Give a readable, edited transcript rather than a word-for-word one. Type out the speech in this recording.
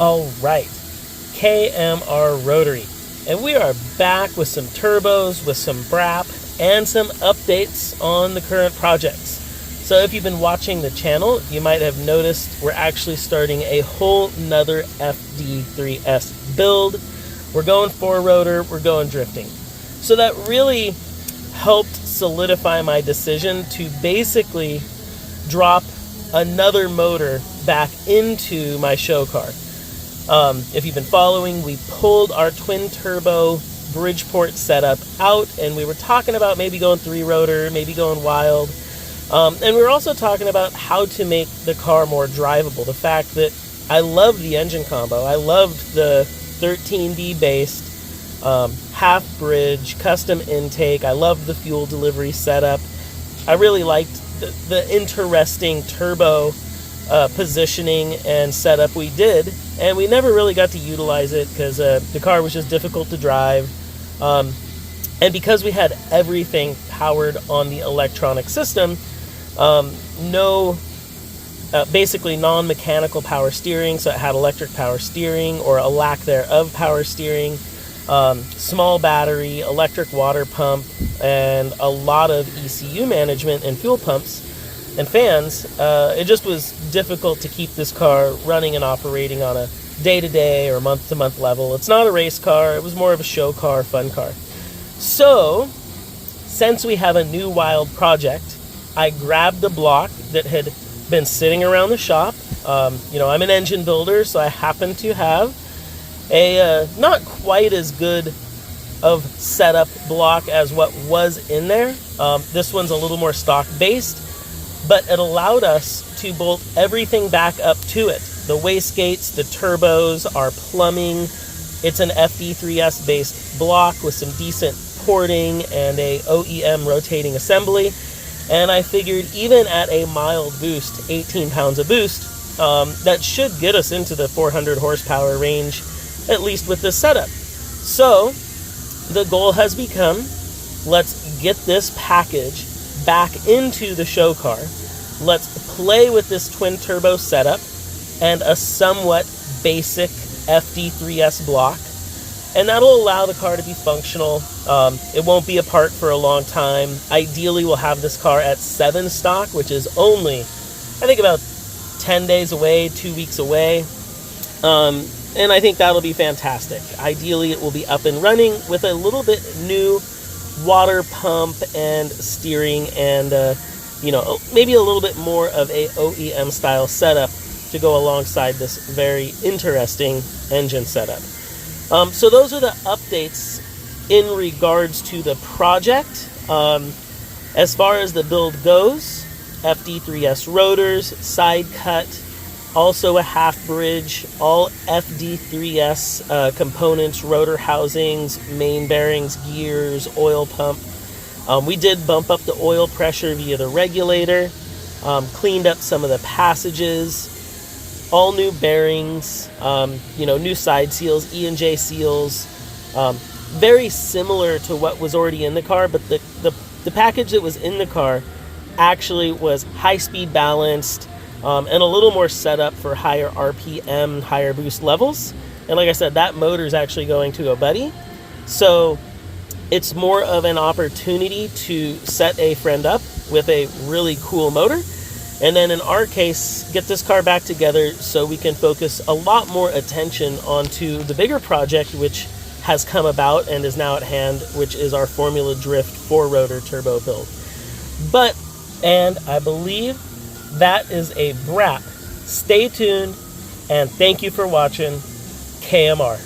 All right, KMR Rotary, and we are back with some turbos, with some BRAP, and some updates on the current projects. So if you've been watching the channel, you might have noticed we're actually starting a whole nother FD3S build. We're going four-rotor, we're going drifting. So that really helped solidify my decision to basically drop another motor back into my show car. If you've been following, we pulled our twin turbo Bridgeport setup out, and we were talking about maybe going three-rotor, maybe going wild. And we were also talking about how to make the car more drivable. The fact that I loved the engine combo. I loved the 13D based, half bridge, custom intake. I loved the fuel delivery setup. I really liked the interesting turbo positioning and setup we did, and we never really got to utilize it because the car was just difficult to drive, and because we had everything powered on the electronic system, basically non-mechanical power steering, so it had electric power steering or a lack thereof power steering, small battery, electric water pump, and a lot of ECU management and fuel pumps and fans. It just was difficult to keep this car running and operating on a day-to-day or month-to-month level. It's not a race car. It was more of a show car, fun car. So, since we have a new wild project, I grabbed a block that had been sitting around the shop. I'm an engine builder, so I happen to have a not quite as good of setup block as what was in there. This one's a little more stock based, but it allowed us to bolt everything back up to it. The wastegates, the turbos, our plumbing. It's an FD3S based block with some decent porting and a OEM rotating assembly. And I figured even at a mild boost, 18 pounds of boost, that should get us into the 400 horsepower range, at least with this setup. So the goal has become, let's get this package back into the show car. Let's play with this twin turbo setup and a somewhat basic FD3S block. And that'll allow the car to be functional. It won't be apart for a long time. Ideally, we'll have this car at 7 stock, which is only, I think, about 10 days away, 2 weeks away. And I think that'll be fantastic. Ideally, it will be up and running with a little bit new water pump and steering and, maybe a little bit more of a OEM style setup to go alongside this very interesting engine setup. So those are the updates in regards to the project. As far as the build goes, FD3S rotors, side cut, also a half bridge, all FD3S components, rotor housings, main bearings, gears, oil pump. We did bump up the oil pressure via the regulator, cleaned up some of the passages, all new bearings, new side seals, E&J seals, very similar to what was already in the car, but the package that was in the car actually was high-speed balanced and a little more set up for higher RPM, higher boost levels. And like I said, that motor is actually going to a buddy. So it's more of an opportunity to set a friend up with a really cool motor. And then in our case, get this car back together so we can focus a lot more attention onto the bigger project, which has come about and is now at hand, which is our Formula Drift 4-rotor turbo build. And I believe that is a wrap. Stay tuned, and thank you for watching KMR.